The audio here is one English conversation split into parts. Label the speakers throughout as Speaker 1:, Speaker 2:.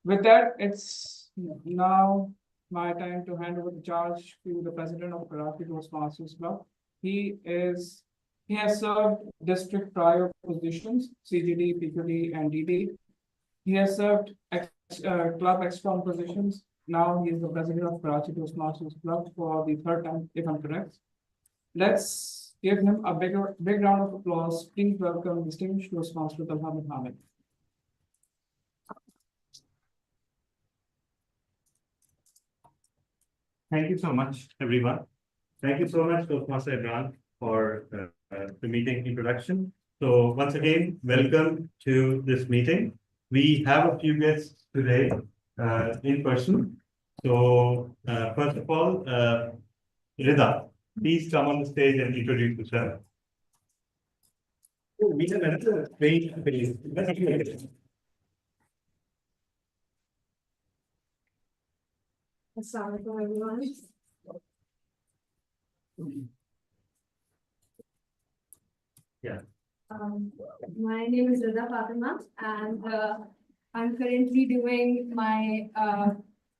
Speaker 1: With that, it's now my time to hand over the charge to the president of Karachi Toastmasters Club. He has served district prior positions, CGD, PQD, and DD. He has served club excom positions. Now he is the president of Karachi Toastmasters Club for the third time, if I'm correct. Let's give him a big round of applause. Please welcome distinguished Toastmaster Talhamid Hamid.
Speaker 2: Thank you so much, everyone. Thank you so much, Toastmaster Imran, for the meeting introduction. So once again, welcome to this meeting. We have a few guests today in person. So first of all, Rida, please come on the stage and introduce yourself. Oh, we have another great face.
Speaker 3: Assalamu alaikum, everyone.
Speaker 2: Yeah.
Speaker 3: My name is Rida Fatima, and I'm currently doing my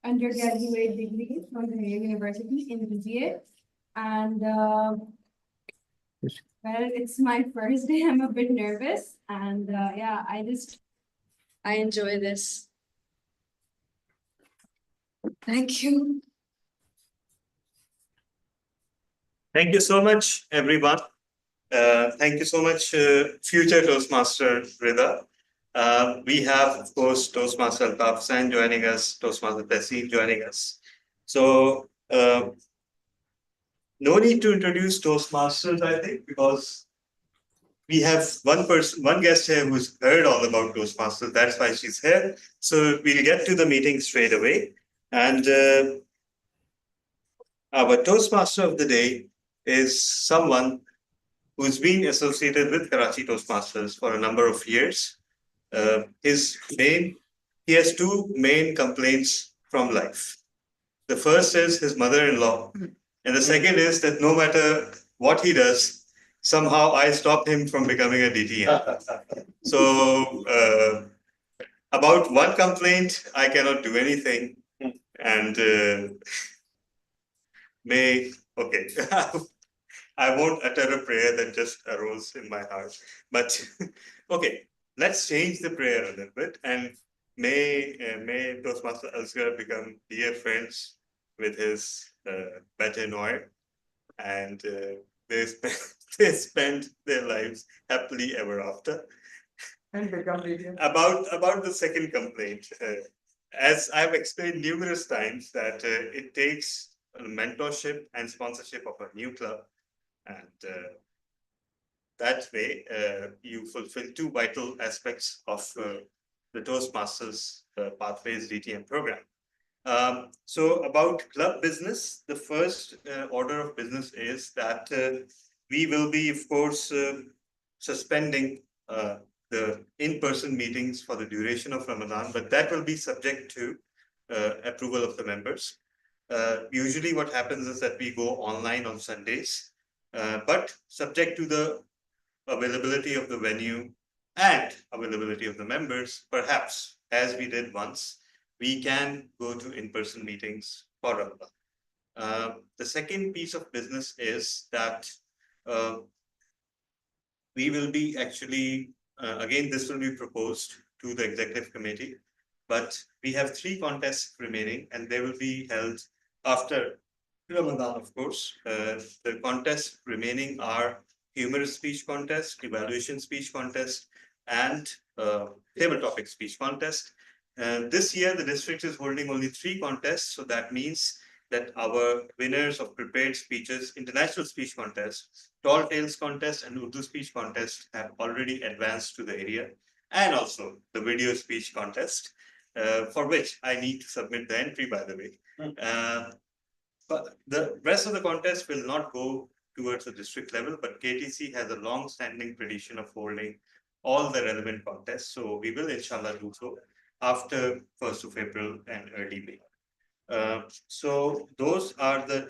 Speaker 3: undergraduate degree from the University in BGA. And well, it's my first day. I'm a bit nervous, and yeah, I enjoy this. Thank you.
Speaker 2: Thank you so much, everyone. Thank you so much, future Toastmaster Rida. We have, of course, Toastmaster Al-Tafsan joining us, Toastmaster Tessie joining us. So, no need to introduce Toastmasters, I think, because we have one guest here who's heard all about Toastmasters. That's why she's here. So we'll get to the meeting straight away. And our Toastmaster of the day is someone who's been associated with Karachi Toastmasters for a number of years. He has two main complaints from life. The first is his mother-in-law, and the second is that no matter what he does, somehow I stop him from becoming a DTM. So about one complaint, I cannot do anything, and okay. I won't utter a prayer that just arose in my heart. But okay, let's change the prayer a little bit, and may Toastmaster Asghar become dear friends with his bete noir, and they spend their lives happily ever after.
Speaker 1: And become DTM.
Speaker 2: About the second complaint, as I've explained numerous times, that it takes mentorship and sponsorship of a new club. And that way, you fulfill two vital aspects of the Toastmasters Pathways DTM program. So about club business, the first order of business is that we will be, of course, suspending the in-person meetings for the duration of Ramadan, but that will be subject to approval of the members. Usually what happens is that we go online on Sundays, but subject to the availability of the venue and availability of the members, perhaps, as we did once, we can go to in-person meetings for Ramadan. The second piece of business is that we will be actually, again, this will be proposed to the executive committee, but we have 3 contests remaining, and they will be held after Ramadan, of course. The contests remaining are humorous speech contest, evaluation speech contest, and table topic speech contest. This year, the district is holding only 3 contests, so that means that our winners of prepared speeches, international speech contest, tall tales contest, and Urdu speech contest have already advanced to the area, and also the video speech contest, for which I need to submit the entry, by the way. But the rest of the contest will not go towards the district level, but KTC has a long-standing tradition of holding all the relevant contests. So we will, inshallah, do so after 1st of April and early May. So those are the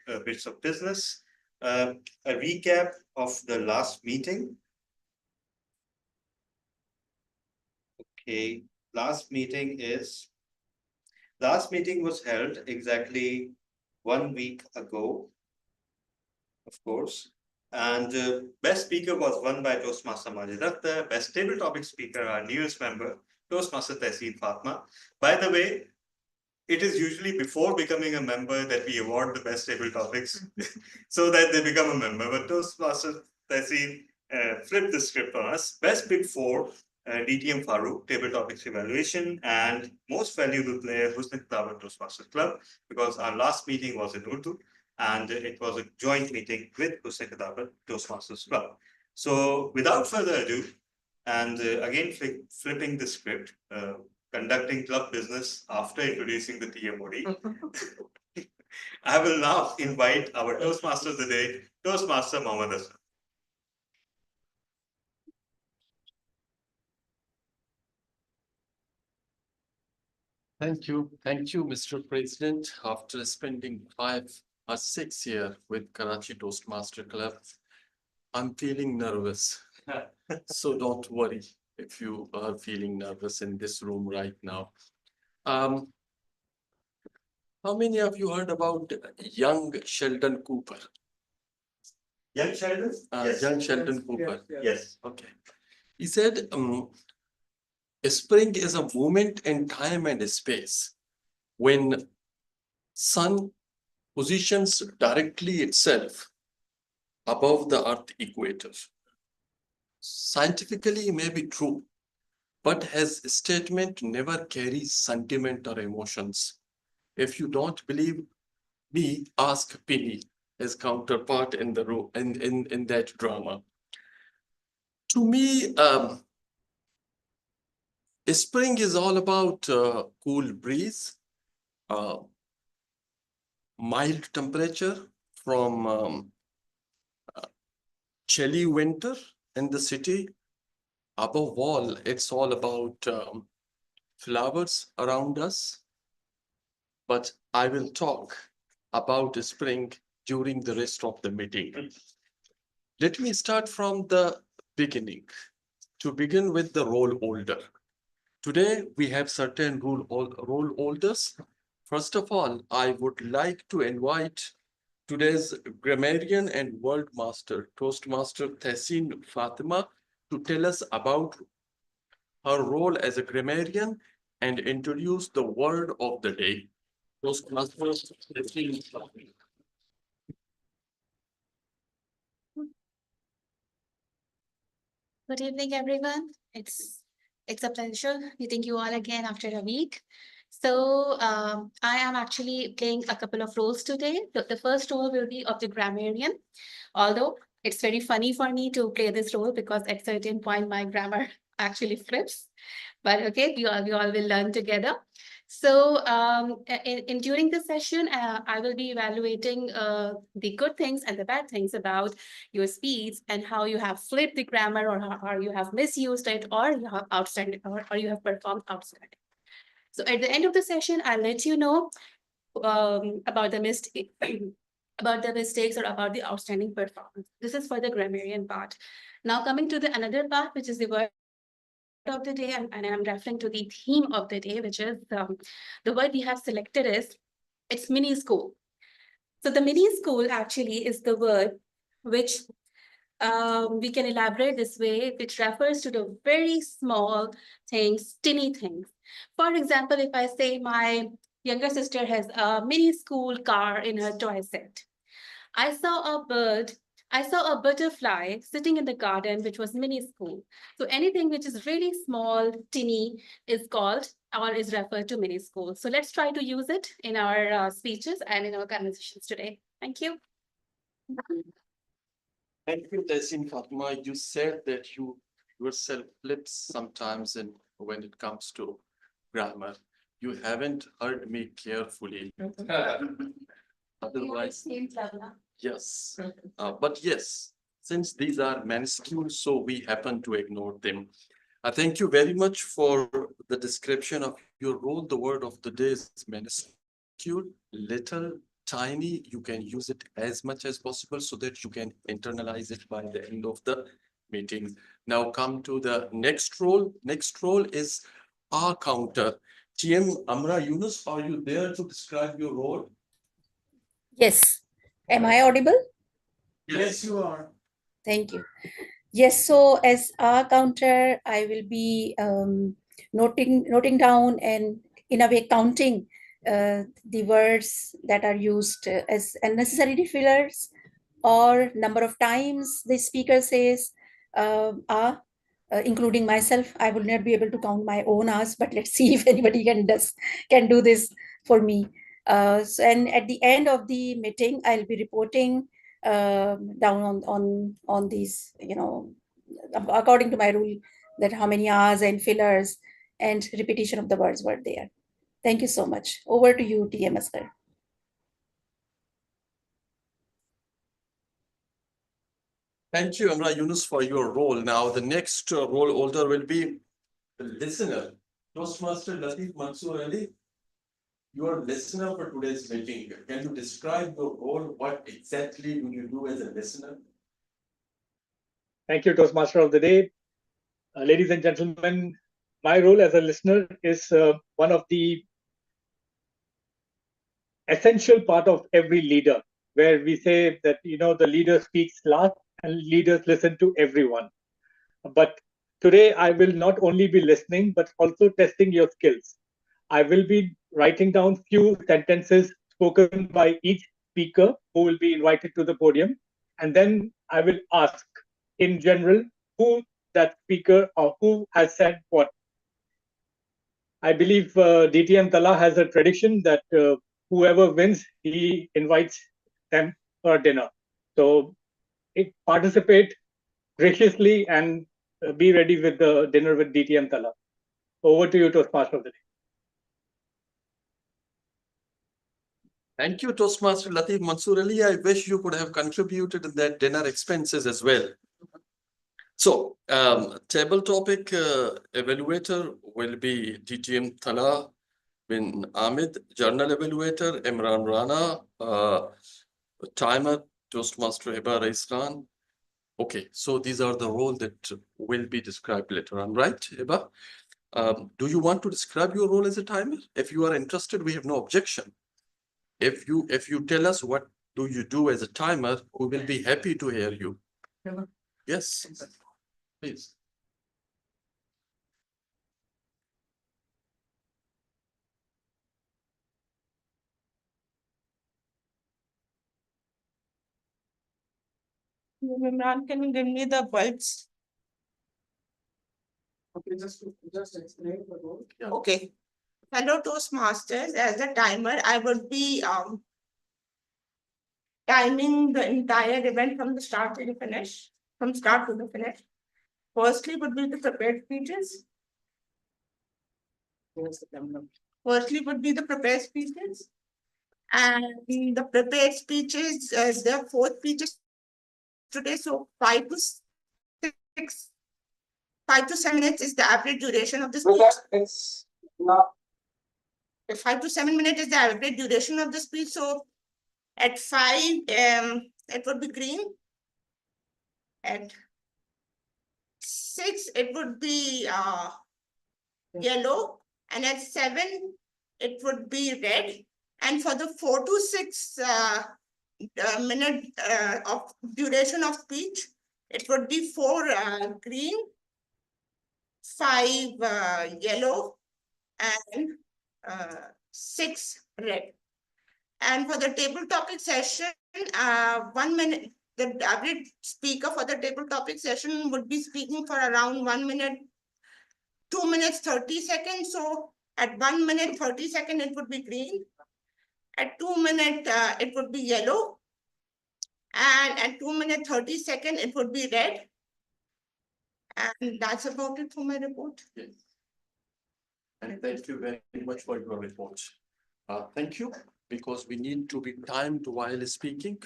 Speaker 2: 2 bits of business. A recap of the last meeting. Okay, last meeting is Last meeting was held exactly 1 week ago, of course. And best speaker was won by Toastmaster Majid Akhtar. Best table topic speaker, our newest member, Toastmaster Tehseen Fatma. By the way, it is usually before becoming a member that we award the best table topics so that they become a member. But Toastmaster Tehseen flipped the script on us. Best Big Four, DTM Farooq, Table Topics Evaluation, and most valuable player, Husn Khitabat Toastmasters Club, because our last meeting was in Urdu and it was a joint meeting with Husn Khitabat Toastmasters Club. So without further ado, and again flipping the script, conducting club business after introducing the TMOD, I will now invite our Toastmaster of the day, Toastmaster Mohammad Hassan.
Speaker 4: Thank you, Mr. President. After spending 5 or 6 years with Karachi Toastmaster Club, I'm feeling nervous. So don't worry if you are feeling nervous in this room right now. How many of you heard about young Sheldon Cooper?
Speaker 2: Young Sheldon? Yes.
Speaker 4: Young Sheldon Cooper.
Speaker 2: Yes.
Speaker 4: Okay. He said, spring is a moment in time and space when sun positions directly itself above the earth equator. Scientifically, it may be true, but his statement never carries sentiment or emotions. If you don't believe me, ask Penny, his counterpart in the room in that drama. To me, spring is all about cool breeze, mild temperature from chilly winter in the city. Above all, it's all about flowers around us. But I will talk about spring during the rest of the meeting. Let me start from the beginning. To begin with the role holder. Today, we have certain role holders. First of all, I would like to invite today's grammarian and world master, Toastmaster Tehseen Fatima, to tell us about her role as a grammarian and introduce the word of the day. Toastmaster Tehseen Fatima.
Speaker 5: Good evening, everyone. It's a pleasure meeting you all again after a week. So I am actually playing a couple of roles today. The first role will be of the grammarian, although it's very funny for me to play this role because at certain point my grammar actually flips. But okay, we all will learn together. So during this session, I will be evaluating the good things and the bad things about your speech and how you have flipped the grammar or how you have misused it or you have outstanding or you have performed outstanding. So at the end of the session, I'll let you know about the mistake. About the mistakes or about the outstanding performance. This is for the grammarian part. Now coming to the another part, which is the word of the day, and I'm referring to the theme of the day, which is the word we have selected is it's mini school. So the mini school actually is the word which we can elaborate this way, which refers to the very small things, tiny things. For example, if I say my younger sister has a mini school car in her toy set. I saw a bird, I saw a butterfly sitting in the garden, which was mini school. So anything which is really small, tiny, is called or is referred to mini school. So let's try to use it in our speeches and in our conversations today. Thank you.
Speaker 4: Thank you, Tehseen Fatima. You said that you yourself flips sometimes when it comes to grammar. You haven't heard me carefully. Otherwise, yes. But yes, since these are minuscule, so we happen to ignore them. Thank you very much for the description of your role. The word of the day is minuscule, little, tiny. You can use it as much as possible so that you can internalize it by the end of the meeting. Now come to the next role. Next role is R counter. TM Amra Yunus, are you there to describe your role?
Speaker 6: Yes. Am I audible?
Speaker 4: Yes, you are.
Speaker 6: Thank you. Yes, so as a counter, I will be noting down and in a way counting the words that are used as unnecessary fillers or number of times the speaker says including myself. I will not be able to count my own hours, but let's see if anybody can do this for me. And at the end of the meeting, I'll be reporting down on these, according to my rule, that how many hours and fillers and repetition of the words were there. Thank you so much. Over to you, TM Asghar.
Speaker 4: Thank you, Amra Yunus, for your role. Now, the next role holder will be the listener. Toastmaster Latif Mansoor Ali, you are listener for today's meeting. Can you describe your role? What exactly do you do as a listener?
Speaker 7: Thank you, Toastmaster of the Day. Ladies and gentlemen, my role as a listener is one of the essential part of every leader, where we say that, the leader speaks last and leaders listen to everyone. But today I will not only be listening, but also testing your skills. I will be writing down few sentences spoken by each speaker who will be invited to the podium. And then I will ask in general who that speaker or who has said what. I believe DTM Tala has a tradition that whoever wins, he invites them for dinner. So participate graciously and be ready with the dinner with DTM Tala. Over to you, Toastmaster of the Day.
Speaker 4: Thank you, Toastmaster Latif Mansoor Ali. I wish you could have contributed in that dinner expenses as well. So, table topic evaluator will be DTM Tala bin Ahmed, journal evaluator Imran Rana, timer Toastmaster Hiba Raislan. Okay, so these are the roles that will be described later on, right, Hiba? Do you want to describe your role as a timer? If you are interested, we have no objection. If you tell us what do you do as a timer, we will be happy to hear you. Yes, please.
Speaker 8: Imran, can you give me the bulbs?
Speaker 1: Okay, just explain the role.
Speaker 8: Okay. Hello, Toastmasters. As a timer, I would be timing the entire event from the start to the finish, from start to the finish. Firstly, would be the prepared speeches. Firstly, would be the prepared speeches. And the prepared speeches, there are 4 speeches today, so 5 to 7 minutes is the average duration of the speech.
Speaker 1: It's not.
Speaker 8: 5 to 7 minutes is the average duration of the speech. So at 5, it would be green. At 6, it would be yellow. And at 7, it would be red. And for the 4 to 6 minute of duration of speech, it would be 4 green, 5 yellow, and 6 red. And for the table topic session, 1 minute, the average speaker for the table topic session would be speaking for around 1 minute, 2 minutes, 30 seconds. So at 1 minute, 30 seconds, it would be green. At 2 minutes, it would be yellow. And at 2 minutes, 30 seconds, it would be red. And that's about it for my report.
Speaker 4: Yes. And thank you very much for your report. Thank you, because we need to be timed while speaking.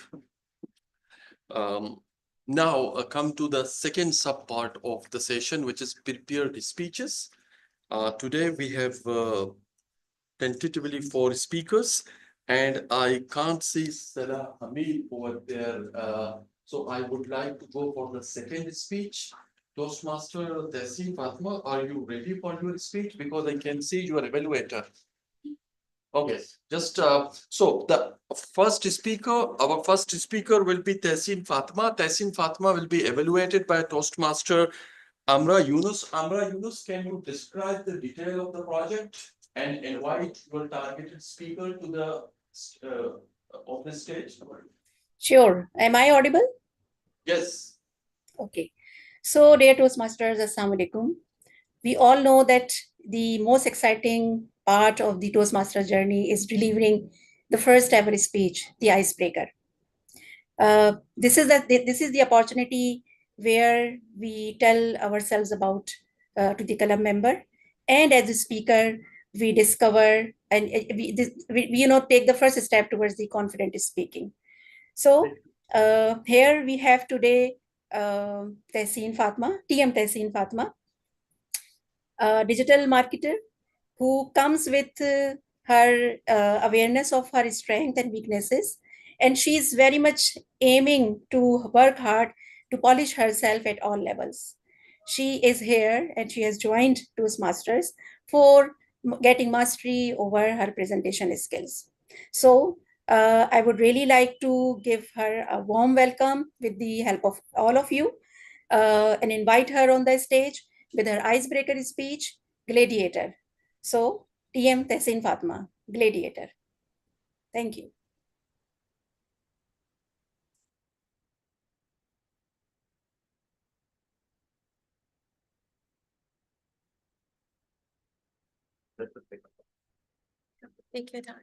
Speaker 4: Now come to the second sub part of the session, which is prepared speeches. Today we have tentatively 4 speakers, and I can't see Salah Hamid over there. So I would like to go for the second speech. Toastmaster Tessie Fatma, are you ready for your speech? Because I can see you are evaluator. Okay, just so the our first speaker will be Tessin Fatma. Tessin Fatma will be evaluated by Toastmaster Amra Yunus. Amra Yunus, can you describe the detail of the project and invite your targeted speaker to the of the stage?
Speaker 6: Sure. Am I audible?
Speaker 4: Yes.
Speaker 6: Okay. So, dear Toastmasters, Assalamu alaikum. We all know that the most exciting part of the Toastmaster journey is delivering the first ever speech, the icebreaker. This is the opportunity where we tell ourselves about to the Kalam member, and as a speaker, we discover and take the first step towards the confident speaking. So here we have today Tehseen Fatma, TM Tehseen Fatma, a digital marketer who comes with her awareness of her strengths and weaknesses. And she is very much aiming to work hard to polish herself at all levels. She is here and she has joined Toastmasters for getting mastery over her presentation skills. So I would really like to give her a warm welcome with the help of all of you and invite her on the stage with her icebreaker speech, Gladiator. So, TM Tehseen Fatma, Gladiator. Thank you.
Speaker 5: Take your time.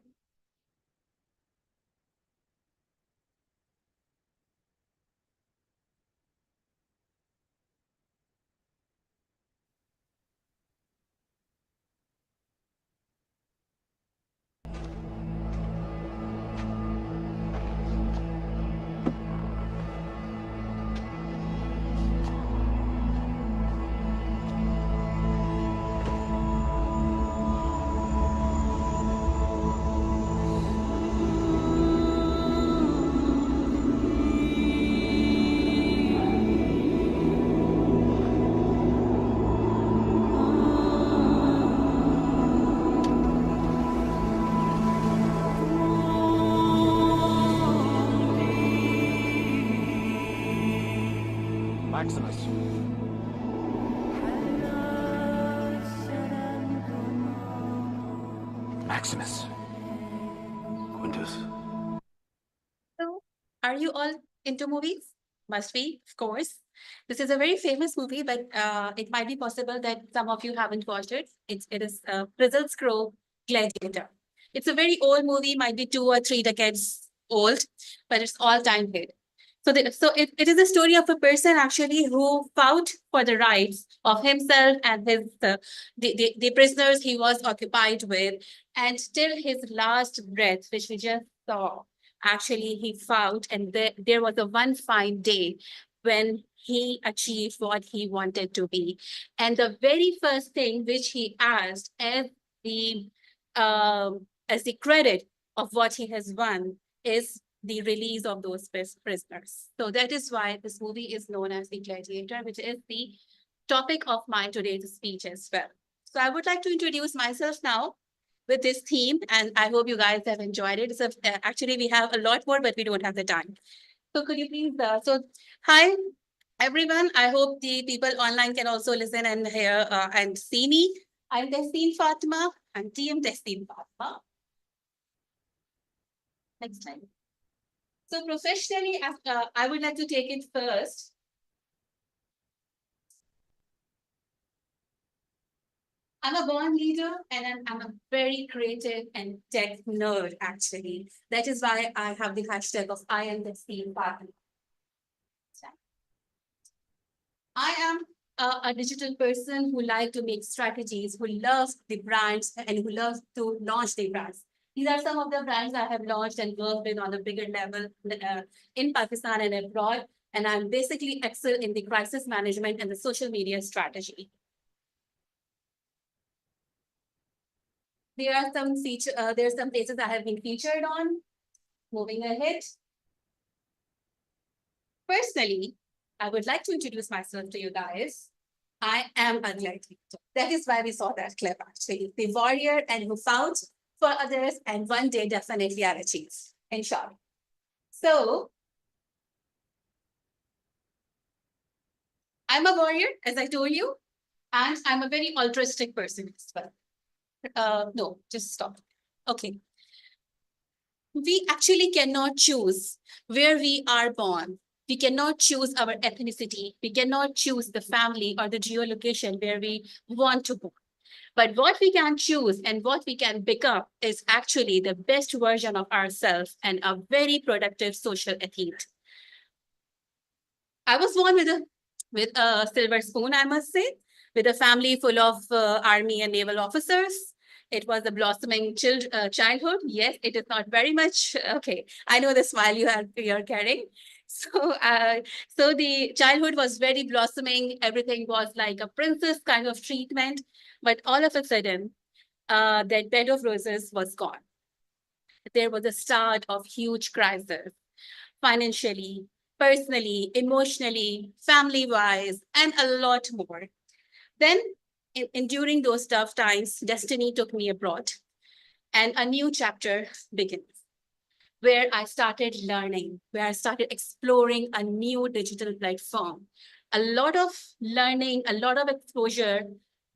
Speaker 9: Maximus. Maximus. Quintus.
Speaker 5: So, are you all into movies? Must be, of course. This is a very famous movie, but it might be possible that some of you haven't watched it. It is Frizzle Scroll Gladiator. It's a very old movie, might be 2 or 3 decades old, but it's all-time hit. It is a story of a person actually who fought for the rights of himself and the prisoners he was occupied with, and till his last breath, which we just saw, actually he fought, and there was a one fine day when he achieved what he wanted to be. And the very first thing which he asked as the credit of what he has won is the release of those prisoners. So that is why this movie is known as The Gladiator, which is the topic of my today's speech as well. So I would like to introduce myself now with this theme, and I hope you guys have enjoyed it. So actually, we have a lot more, but we don't have the time. So could you please, hi, everyone. I hope the people online can also listen and hear and see me. I'm Tehseen Fatma. I'm TM Tehseen Fatma. Next time. So professionally, I would like to take it first. I'm a born leader and I'm a very creative and tech nerd, actually. That is why I have the hashtag of I am the Tehseen Fatma. I am a digital person who likes to make strategies, who loves the brands and who loves to launch the brands. These are some of the brands I have launched and worked with on a bigger level in Pakistan and abroad. And I'm basically excel in the crisis management and the social media strategy. There are some places I have been featured on. Moving ahead. Personally, I would like to introduce myself to you guys. I am a gladiator. That is why we saw that clip actually. The warrior and who fought for others and one day definitely are achieved, in short. So I'm a warrior, as I told you, and I'm a very altruistic person as well. No, just stop. Okay. We actually cannot choose where we are born. We cannot choose our ethnicity. We cannot choose the family or the geolocation where we want to go. But what we can choose and what we can become is actually the best version of ourselves and a very productive social athlete. I was born with a silver spoon, I must say, with a family full of army and naval officers. It was a blossoming childhood. Yes, it is not very much. Okay, I know the smile you're carrying. So the childhood was very blossoming. Everything was like a princess kind of treatment. But all of a sudden, that bed of roses was gone. There was a start of huge crisis, financially, personally, emotionally, family-wise, and a lot more. Then, during those tough times, destiny took me abroad, and a new chapter begins, where I started learning, where I started exploring a new digital platform. A lot of learning, a lot of exposure,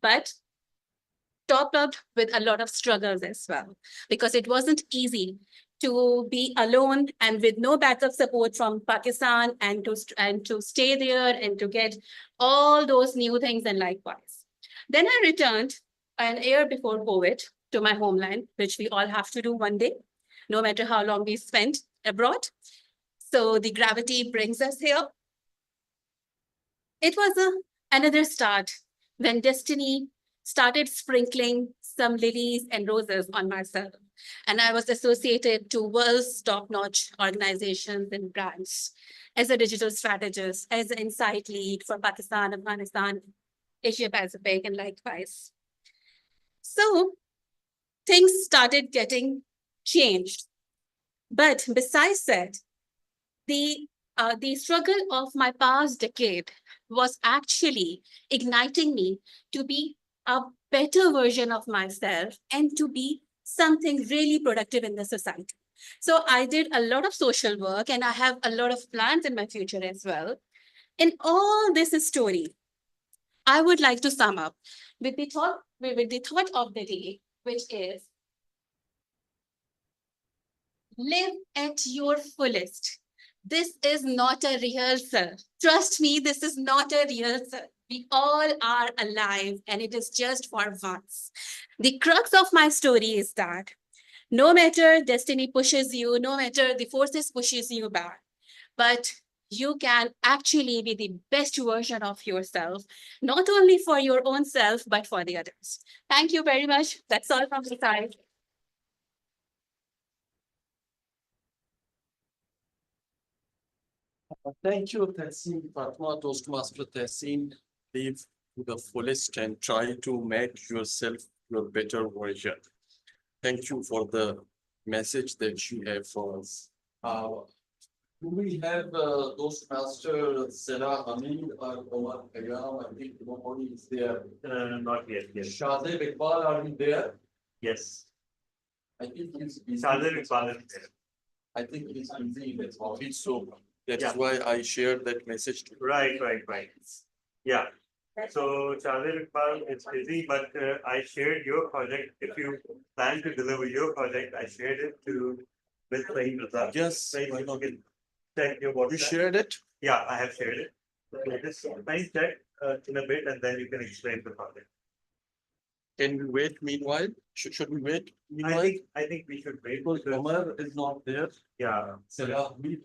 Speaker 5: but topped up with a lot of struggles as well, because it wasn't easy to be alone and with no backup support from Pakistan and to stay there and to get all those new things and likewise. Then I returned an year before COVID to my homeland, which we all have to do one day, no matter how long we spent abroad. So the gravity brings us here. It was another start when destiny started sprinkling some lilies and roses on myself. And I was associated to world's top-notch organizations and brands as a digital strategist, as an insight lead for Pakistan, Afghanistan, Asia Pacific, and likewise. So things started getting changed. But besides that, the struggle of my past decade was actually igniting me to be a better version of myself and to be something really productive in the society. So I did a lot of social work and I have a lot of plans in my future as well. In all this story, I would like to sum up with the thought of the day, which is live at your fullest. This is not a rehearsal. Trust me, this is not a rehearsal. We all are alive and it is just for once. The crux of my story is that no matter destiny pushes you, no matter the forces pushes you back, but you can actually be the best version of yourself, not only for your own self, but for the others. Thank you very much. That's all from my side.
Speaker 4: Thank you, Tessin, Fatma, Toastmaster Tessin. Live to the fullest and try to make yourself your better version. Thank you for the message that you have for us. Do we have Toastmaster Sarah Hamid or Omar Khayyam? I think nobody is there.
Speaker 2: Not yet, yes.
Speaker 4: Shazib Iqbal, are you there?
Speaker 2: Yes.
Speaker 4: I think he's busy.
Speaker 2: Shazir Iqbal is there.
Speaker 4: I think he's busy in his office, so that
Speaker 2: Yeah.
Speaker 4: is why I shared that message to you.
Speaker 2: Right. Yeah. So Shazir Iqbal is busy, but I shared your project. If you plan to deliver your project, I shared it to Ms. Rahim Raza.
Speaker 4: Yes,
Speaker 2: Rahim,
Speaker 4: why
Speaker 2: you
Speaker 4: not?
Speaker 2: can check your
Speaker 4: You
Speaker 2: WhatsApp.
Speaker 4: shared it?
Speaker 2: Yeah, I have shared it. So just please check in a bit and then you can explain the project.
Speaker 4: Can we wait meanwhile? Should we wait
Speaker 2: I
Speaker 4: meanwhile?
Speaker 2: think we should wait.
Speaker 4: Because
Speaker 2: because-
Speaker 4: Omar is not there.
Speaker 2: Yeah.
Speaker 4: Sarah Hamid.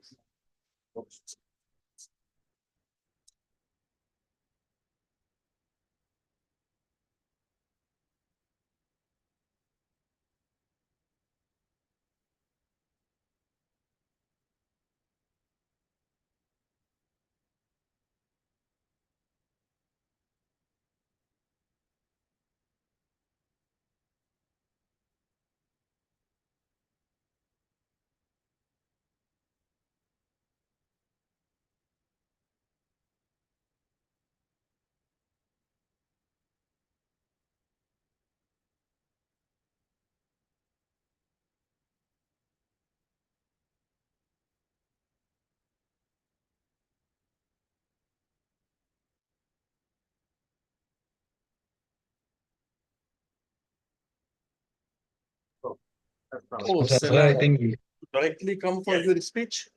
Speaker 4: Oh,
Speaker 10: Sir,
Speaker 4: Sela,
Speaker 10: I think
Speaker 4: directly come for
Speaker 2: Yes.
Speaker 4: your speech?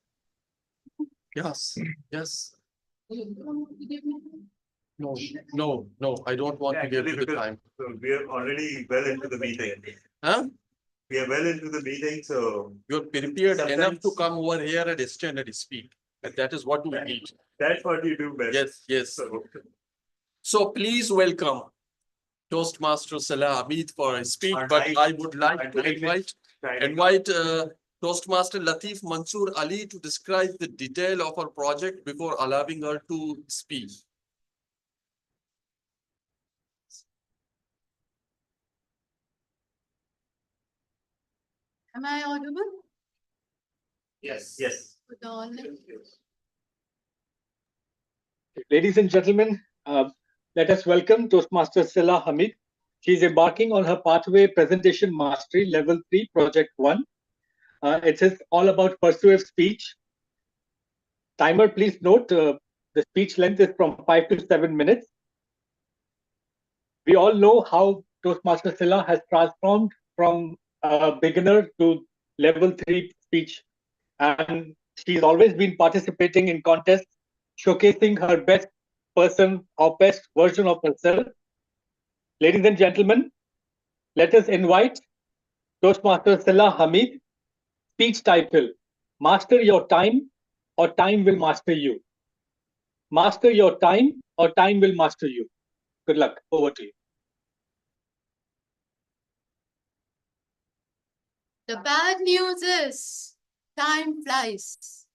Speaker 4: Yes, yes. No, no, I don't want to give
Speaker 2: Actually,
Speaker 4: you the
Speaker 2: because
Speaker 4: time.
Speaker 2: we are already well into the meeting.
Speaker 4: Huh?
Speaker 2: We are well into the meeting, so
Speaker 4: You're prepared enough to
Speaker 2: Sometimes-
Speaker 4: come over here and stand and speak. And that is what we need.
Speaker 2: that's what you do best.
Speaker 4: Yes, yes.
Speaker 2: So,
Speaker 4: So please welcome Toastmaster Salah Hamid for a speech,
Speaker 2: Our
Speaker 4: but
Speaker 2: night-
Speaker 4: I would like
Speaker 2: our
Speaker 4: to
Speaker 2: night is
Speaker 4: invite Toastmaster Latif Mansoor Ali to describe the detail of our project before allowing her to speak.
Speaker 5: Am I audible?
Speaker 2: Yes, yes.
Speaker 5: Good all.
Speaker 7: Ladies and gentlemen, let us welcome Toastmaster Sela Hamid. She is embarking on her Pathway Presentation Mastery Level 3 Project 1. It is all about persuasive speech. Timer, please note the speech length is from 5 to 7 minutes. We all know how Toastmaster Sela has transformed from a beginner to level 3 speech. And she's always been participating in contests, showcasing her best person or best version of herself. Ladies and gentlemen, let us invite Toastmaster Sela Hamid. Speech title, Master Your Time or Time Will Master You. Master your time or time will master you. Good luck. Over to you.
Speaker 5: The bad news is time flies.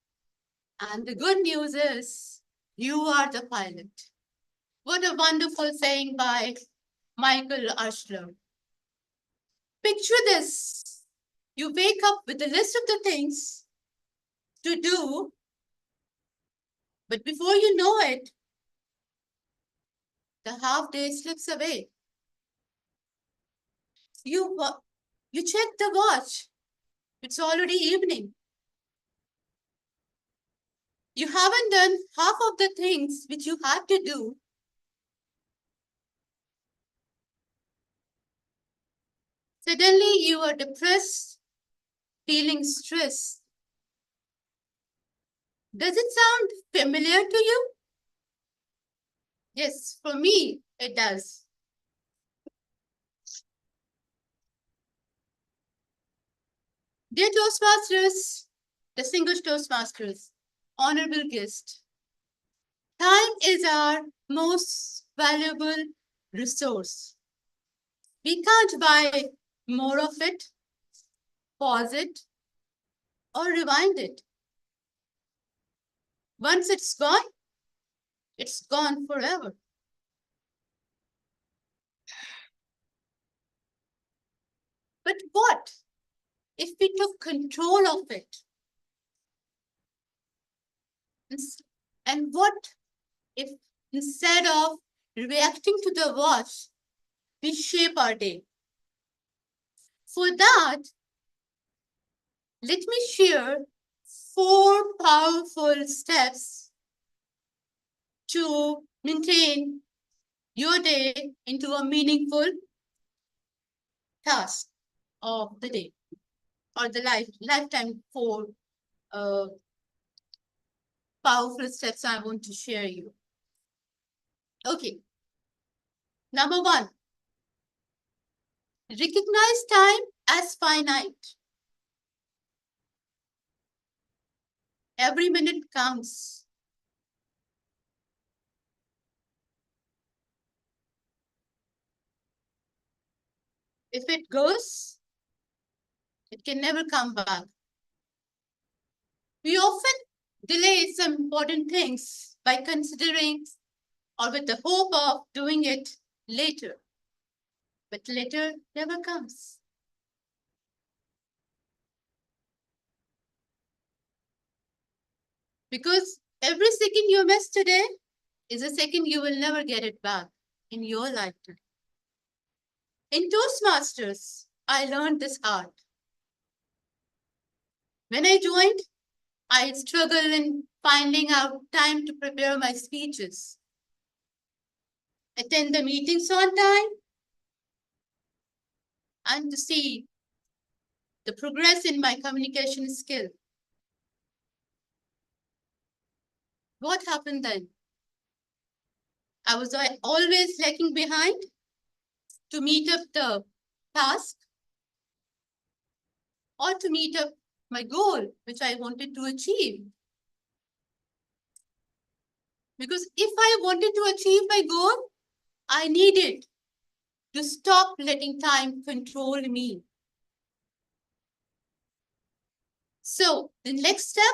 Speaker 5: And the good news is you are the pilot. What a wonderful saying by Michael Ashler. Picture this. You wake up with a list of the things to do, but before you know it, the half day slips away. You check the watch. It's already evening. You haven't done half of the things which you had to do. Suddenly you are depressed, feeling stressed. Does it sound familiar to you? Yes, for me, it does. Dear Toastmasters, distinguished Toastmasters, honorable guest, time is our most valuable resource. We can't buy more of it, pause it, or rewind it. Once it's gone forever. But what if we took control of it? And what if instead of reacting to the watch, we shape our day? For that, let me share 4 powerful steps to maintain your day into a meaningful task of the day or the lifetime 4 powerful steps I want to share you. Okay. Number 1, recognize time as finite. Every minute counts. If it goes, it can never come back. We often delay some important things by considering or with the hope of doing it later. But later never comes. Because every second you miss today is a second you will never get it back in your lifetime. In Toastmasters, I learned this hard. When I joined, I struggled in finding out time to prepare my speeches, attend the meetings on time, and to see
Speaker 10: the progress in my communication skill. What happened then? I was always lagging behind to meet up the task or to meet up my goal, which I wanted to achieve. Because if I wanted to achieve my goal, I needed to stop letting time control me. So the next step,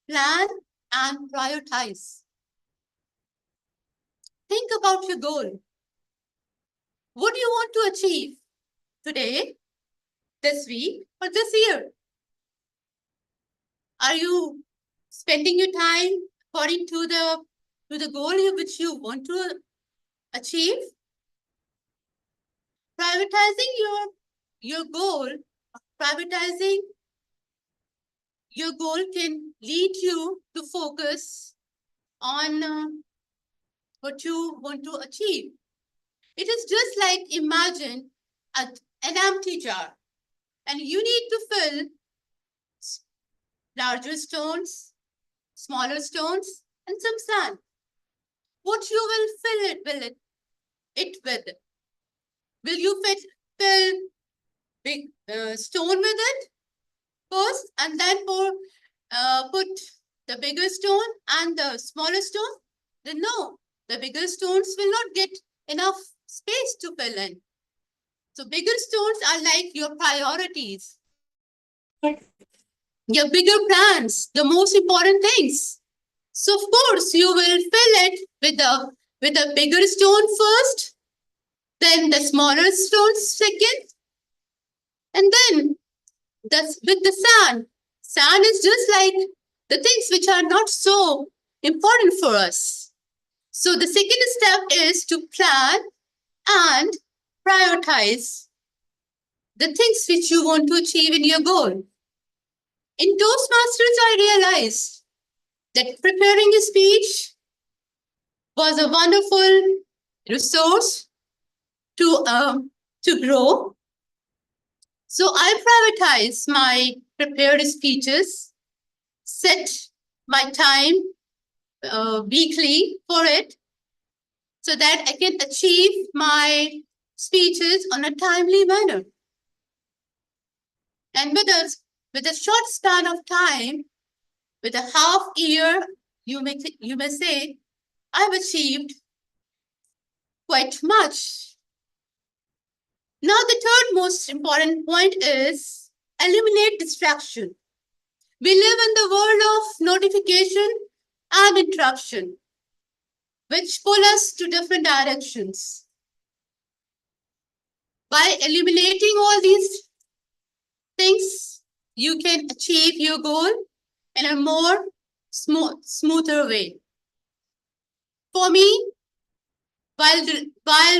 Speaker 10: plan and prioritize. Think about your goal. What do you want to achieve today, this week, or this year? Are you spending your time according to the goal which you want to achieve? Prioritizing your goal, prioritizing your goal can lead you to focus on what you want to achieve. It is just like imagine an empty jar, and you need to fill larger stones, smaller stones, and some sand. What you will fill it with? Will you fill big stone with it first, and then put the bigger stone and the smaller stone? Then no, the bigger stones will not get enough space to fill in. So bigger stones are like your priorities, your bigger plans, the most important things. So of course you will fill it with a bigger stone first, then the smaller stone second, and then with the sand. Sand is just like the things which are not so important for us. So the second step is to plan and prioritize the things which you want to achieve in your goal. In Toastmasters, I realized that preparing a speech was a wonderful resource to grow. So I prioritize my prepared speeches, set my time weekly for it, so that I can achieve my speeches on a timely manner. And with a short span of time, with a half year, you may say, I've achieved quite much. Now, the third most important point is eliminate distraction. We live in the world of notification and interruption, which pull us to different directions. By eliminating all these things, you can achieve your goal in a more smoother way. For me, while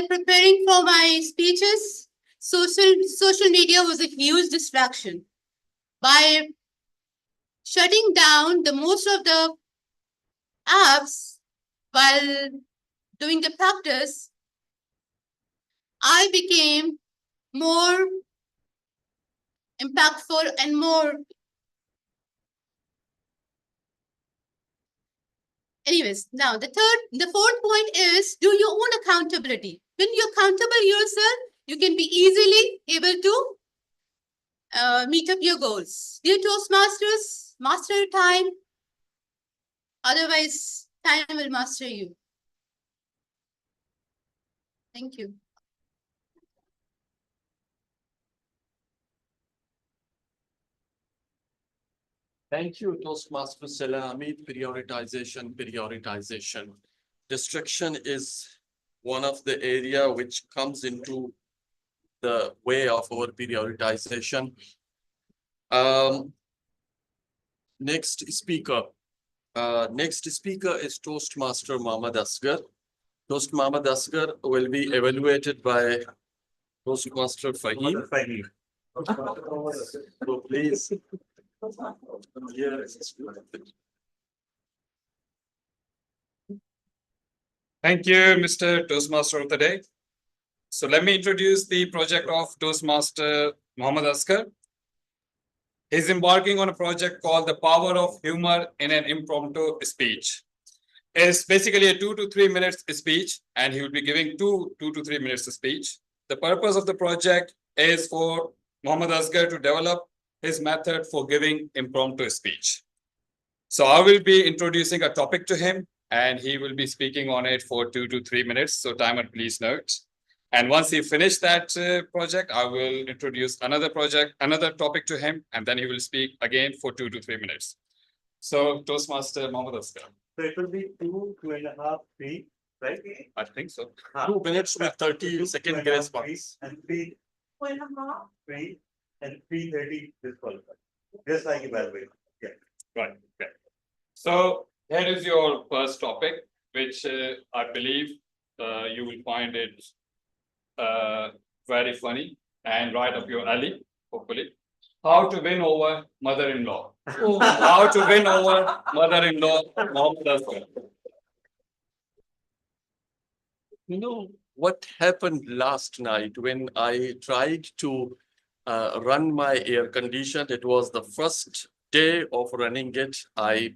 Speaker 10: preparing for my speeches, social media was a huge distraction. By shutting down the most of the apps while doing the practice, I became more impactful and more. Anyways, now the fourth point is do your own accountability. When you're accountable yourself, you can be easily able to meet up your goals. Dear Toastmasters, master your time. Otherwise, time will master you. Thank you.
Speaker 4: Thank you, Toastmaster Salami. Prioritization. Distraction is one of the area which comes into the way of our prioritization. Next speaker is Toastmaster Mohammad Asghar. Toastmaster Asghar will be evaluated by Toastmaster Fahim. So please.
Speaker 11: Thank you, Mr. Toastmaster of the Day. So let me introduce the project of Toastmaster Mohammad Asghar. He's embarking on a project called The Power of Humor in an Impromptu Speech. It's basically a 2 to 3 minutes speech, and he will be giving two to 3 minutes speech. The purpose of the project is for Mohammad Asghar to develop his method for giving impromptu speech. So I will be introducing a topic to him, and he will be speaking on it for 2 to 3 minutes. So timer, please note. And once he finished that project, I will introduce another topic to him, and then he will speak again for 2 to 3 minutes. So Toastmaster Mohammad Asghar.
Speaker 2: So it will be 2, 2.5, 3, right?
Speaker 11: I think so.
Speaker 4: 2 minutes with 30-second grace marks.
Speaker 2: And 3, 2.5, 3, and 3:30 disqualified. Just like evaluation. Yeah.
Speaker 11: Right. Okay. So here is your first topic, which I believe you will find it very funny and right up your alley, hopefully. How to win over mother-in-law. How to win over mother-in-law, Mohammad Asghar.
Speaker 4: You know what happened last night when I tried to run my air condition? It was the first day of running it. I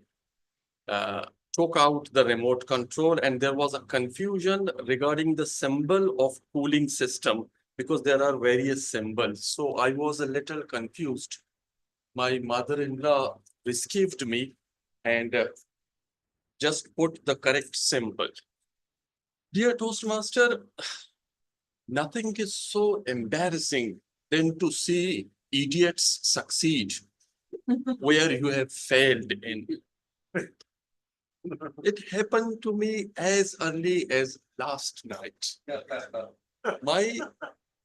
Speaker 4: took out the remote control, and there was a confusion regarding the symbol of cooling system because there are various symbols. So I was a little confused. My mother-in-law rescued me and just put the correct symbol. Dear Toastmaster, nothing is so embarrassing than to see idiots succeed where you have failed in. It happened to me as early as last night. My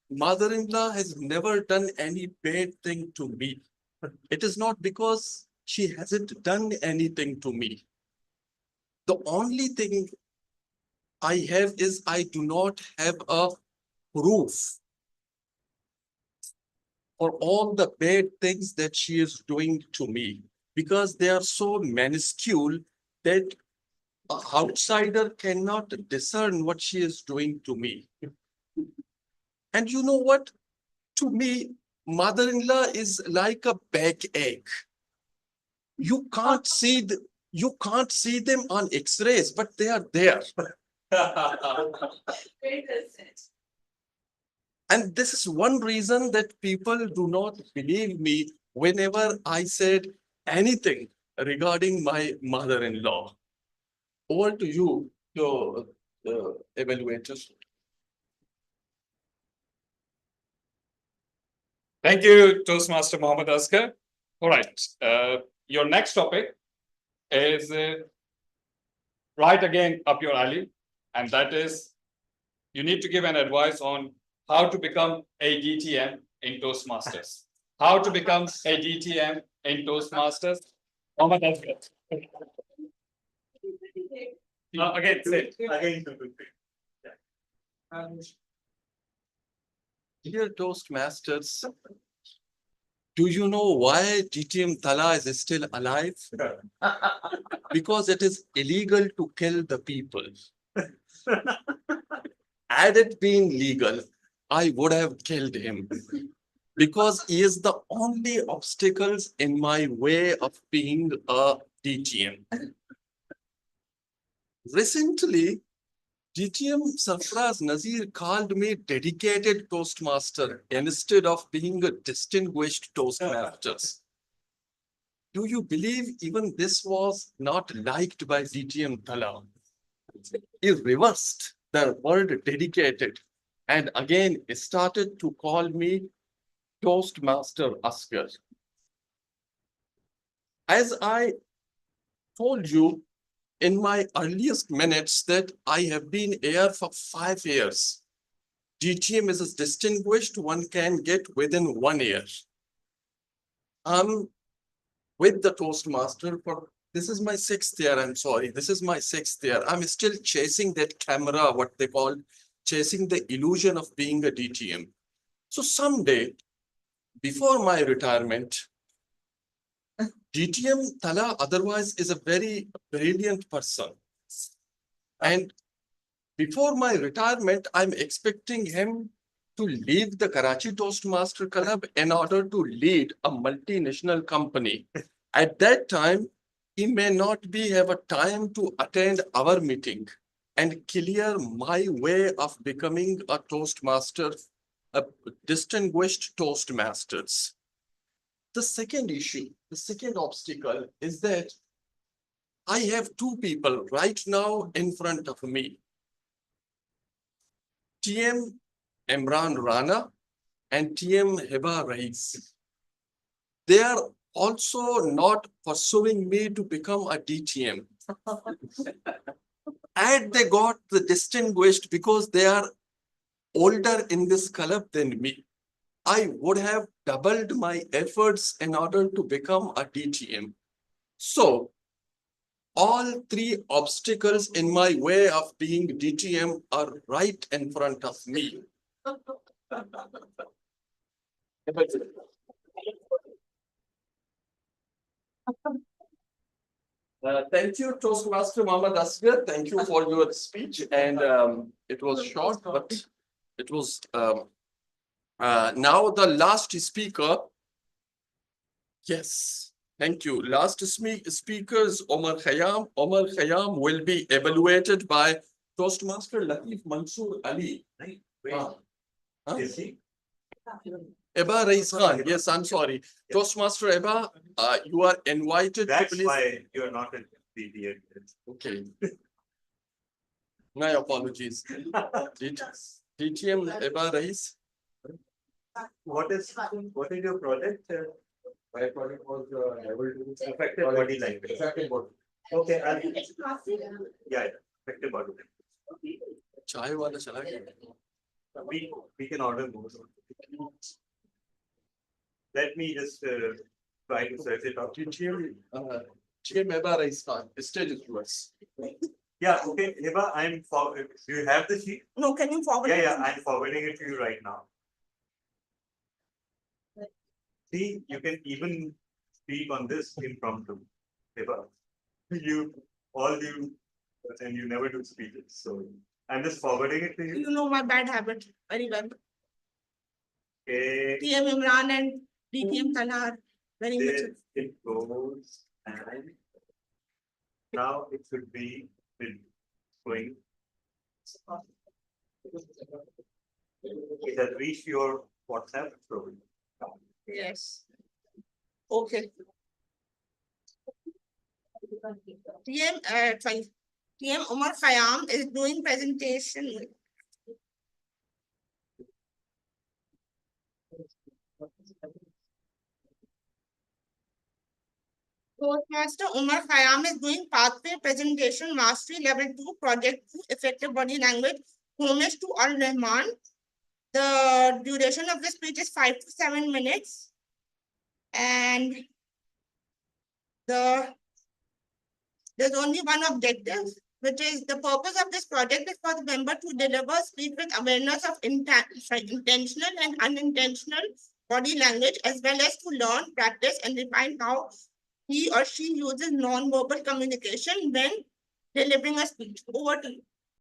Speaker 4: mother-in-law has never done any bad thing to me. It is not because she hasn't done anything to me. The only thing I have is I do not have a proof for all the bad things that she is doing to me, because they are so minuscule that an outsider cannot discern what she is doing to me. And you know what? To me, mother-in-law is like a baked egg. You can't see them on X-rays, but they are there. And this is one reason that people do not believe me whenever I said anything regarding my mother-in-law. Over to you, your evaluators.
Speaker 11: Thank you, Toastmaster Mohammad Asghar. All right. Your next topic is right again up your alley, and that is you need to give an advice on how to become a DTM in Toastmasters. How to become a DTM in Toastmasters. Mohammad Asghar. Again, say.
Speaker 2: Again, 2 to 3.
Speaker 4: Dear Toastmasters, do you know why DTM Tala is still alive? Because it is illegal to kill the people. Had it been legal, I would have killed him because he is the only obstacles in my way of being a DTM. Recently, DTM Sarfraz Nazir called me dedicated Toastmaster instead of being a distinguished Toastmaster. Do you believe even this was not liked by DTM Tala? He reversed the word dedicated and again started to call me Toastmaster Asghar. As I told you in my earliest minutes that I have been here for 5 years. DTM is as distinguished one can get within 1 year. I'm with the Toastmaster for, this is my 6th year, I'm sorry. This is my 6th year. I'm still chasing that camera, what they call chasing the illusion of being a DTM. So someday, before my retirement, DTM Tala otherwise is a very brilliant person. And before my retirement, I'm expecting him to leave the Karachi Toastmaster Club in order to lead a multinational company. At that time, he may not have a time to attend our meeting and clear my way of becoming a Toastmaster, a distinguished Toastmasters. The second issue, the second obstacle is that I have two people right now in front of me. TM Imran Rana and TM Hiba Rais. They are also not pursuing me to become a DTM. And they got the distinguished because they are older in this club than me. I would have doubled my efforts in order to become a DTM. So, all three obstacles in my way of being DTM are right in front of me. Thank you, Toastmaster Muhammad Asghar. Thank you for your speech. And it was short, but it was now the last speaker. Yes, thank you. Last speaker is Omar Khayyam. Omar Khayyam will be evaluated by Toastmaster Latif Mansoor Ali.
Speaker 2: Is he?
Speaker 4: Eba Rais Khan. Yes, I'm sorry. Toastmaster Eba, you are invited to
Speaker 2: That's
Speaker 4: please.
Speaker 2: why you're not in the
Speaker 4: Okay. My apologies. DTM Eba Rais.
Speaker 2: What is your project?
Speaker 4: My project was
Speaker 2: Affected body language. Okay, yeah, affected body language.
Speaker 4: Chai wala chala gaya.
Speaker 2: We can order more. Let me just try to search it out.
Speaker 4: TM Eba Rais Khan. Stage is yours.
Speaker 2: Yeah, okay, Hiba, I'm forward. Do you have the sheet?
Speaker 8: No, can you forward?
Speaker 2: Yeah, I'm forwarding it to you right now. See, you can even speak on this impromptu. Hiba. And you never do speeches. So I'm just forwarding it to you.
Speaker 8: You know my bad habit very well.
Speaker 2: Okay.
Speaker 8: TM Imran and DTM Tanar very much.
Speaker 2: There it goes, and now it should be going. It has reached your WhatsApp profile.
Speaker 8: Yes. Okay. TM Umar Khayyam is doing presentation. Toastmaster Umar Khayyam is doing pathway presentation mastery level 2 project 2 effective body language homage to Al Rahman. The duration of this speech is 5 to 7 minutes. And there's only one objective, which is the purpose of this project is for the member to deliver speech with awareness of intentional and unintentional body language, as well as to learn, practice, and refine how he or she uses non-verbal communication when delivering a speech. Over to you.